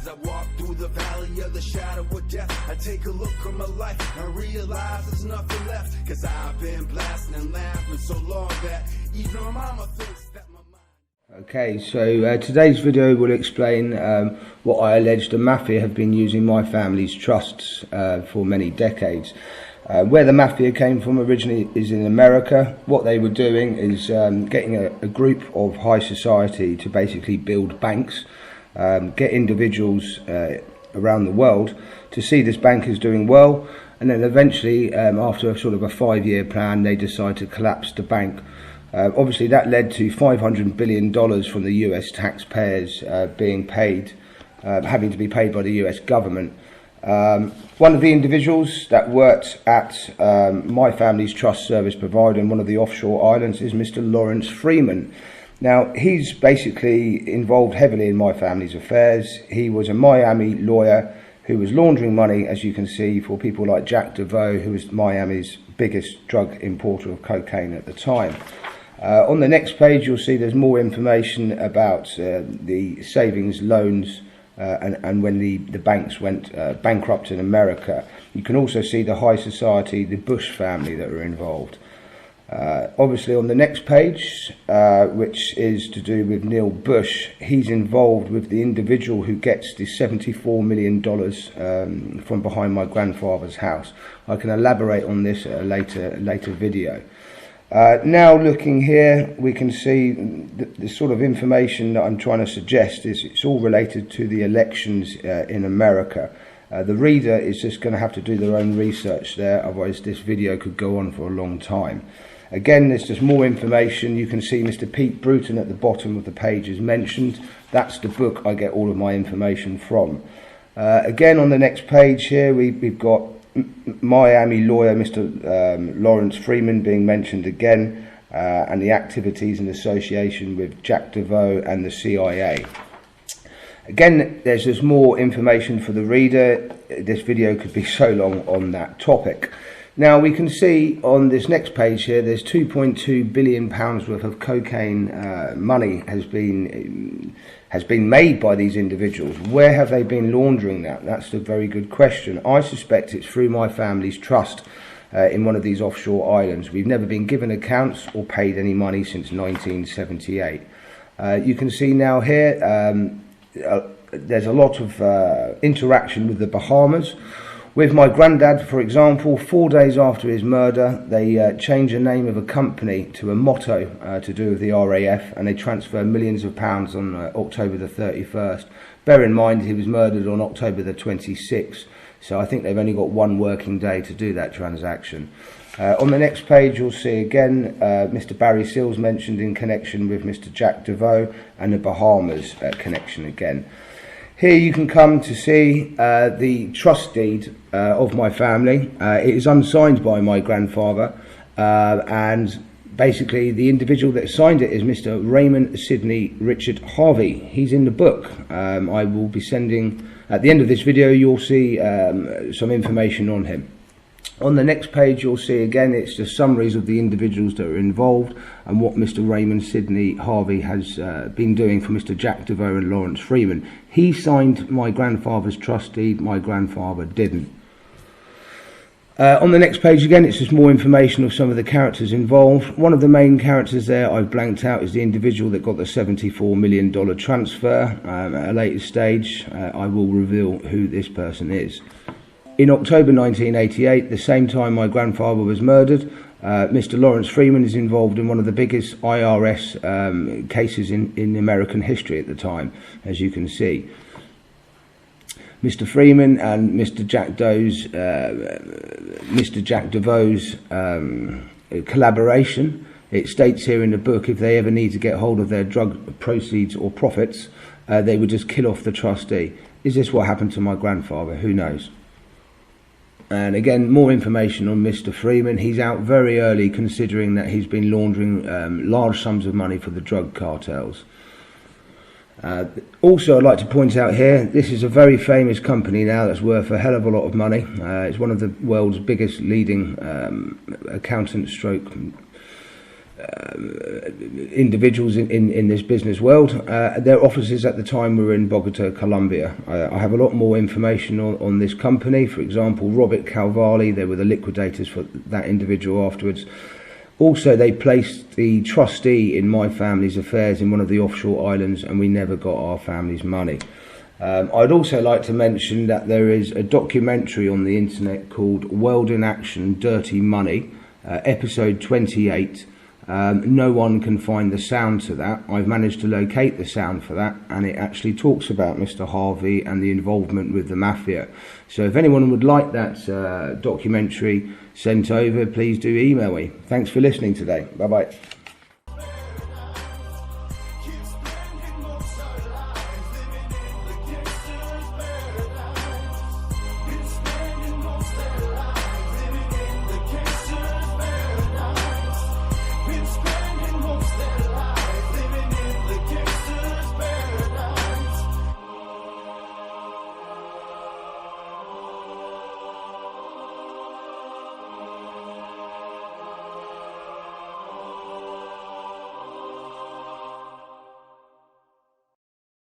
As I walk through the valley of the shadow of death, I take a look at my life and realize there's nothing left. Cause I've been blasting and laughing so long that even my mama thinks that my mind... Okay, so today's video will explain what I allege the Mafia have been using my family's trusts for many decades. Where the Mafia came from originally is in America. What they were doing is getting a group of high society to basically build banks, get individuals around the world to see this bank is doing well, and then eventually, after a sort of a 5-year plan, they decide to collapse the bank. Obviously that led to $500 billion from the US taxpayers being paid, having to be paid by the US government. One of the individuals that worked at my family's trust service provider in one of the offshore islands is Mr. Lawrence Freeman. Now, he's basically involved heavily in my family's affairs. He was a Miami lawyer who was laundering money, as you can see, for people like Jack DeVoe, who was Miami's biggest drug importer of cocaine at the time. On the next page, you'll see there's more information about the savings loans and when the banks went bankrupt in America. You can also see the high society, the Bush family that are involved. Obviously on the next page, which is to do with Neil Bush, he's involved with the individual who gets the $74 million from behind my grandfather's house. I can elaborate on this at a later video. Now looking here, we can see the sort of information that I'm trying to suggest is it's all related to the elections in America. The reader is just going to have to do their own research there, otherwise this video could go on for a long time. Again, there's just more information. You can see Mr. Pete Bruton at the bottom of the page is mentioned. That's the book I get all of my information from. Again, on the next page here, we've got Miami lawyer Mr. Lawrence Freeman being mentioned again, and the activities in association with Jack DeVoe and the CIA. Again, there's just more information for the reader. This video could be so long on that topic. Now we can see on this next page here, there's £2.2 billion worth of cocaine money has been made by these individuals. Where have they been laundering that? That's a very good question. I suspect it's through my family's trust in one of these offshore islands. We've never been given accounts or paid any money since 1978. You can see now here there's a lot of interaction with the Bahamas. With my granddad, for example, 4 days after his murder, they changed the name of a company to a motto to do with the RAF, and they transferred millions of pounds on October the 31st. Bear in mind, he was murdered on October the 26th, so I think they've only got 1 working day to do that transaction. On the next page, you'll see again Mr. Barry Sills mentioned in connection with Mr. Jack DeVoe and the Bahamas connection again. Here you can come to see the trust deed of my family. It is unsigned by my grandfather, and basically the individual that signed it is Mr. Raymond Sidney Richard Harvey. He's in the book. I will be sending, at the end of this video, you'll see some information on him. On the next page, you'll see again, it's just summaries of the individuals that are involved and what Mr. Raymond Sidney Harvey has been doing for Mr. Jack DeVoe and Lawrence Freeman. He signed my grandfather's trust deed, my grandfather didn't. On the next page again, it's just more information of some of the characters involved. One of the main characters there I've blanked out is the individual that got the $74 million transfer. At a later stage, I will reveal who this person is. In October 1988, the same time my grandfather was murdered, Mr. Lawrence Freeman is involved in one of the biggest IRS cases in American history at the time, as you can see. Mr. Freeman and Mr. Jack DeVoe's collaboration. It states here in the book, if they ever need to get hold of their drug proceeds or profits, they would just kill off the trustee. Is this what happened to my grandfather? Who knows? And again, more information on Mr. Freeman. He's out very early, considering that he's been laundering large sums of money for the drug cartels. Also, I'd like to point out here, this is a very famous company now that's worth a hell of a lot of money. It's one of the world's biggest leading accountant stroke individuals in this business world. Their offices at the time were in Bogota, Colombia. I have a lot more information on this company. For example, Robert Calvali, they were the liquidators for that individual afterwards. Also, they placed the trustee in my family's affairs in one of the offshore islands, and we never got our family's money. I'd also like to mention that there is a documentary on the internet called World in Action, Dirty Money, episode 28. No one can find the sound to that. I've managed to locate the sound for that, and it actually talks about Mr. Harvey and the involvement with the Mafia. So if anyone would like that documentary sent over, please do email me. Thanks for listening today. Bye bye.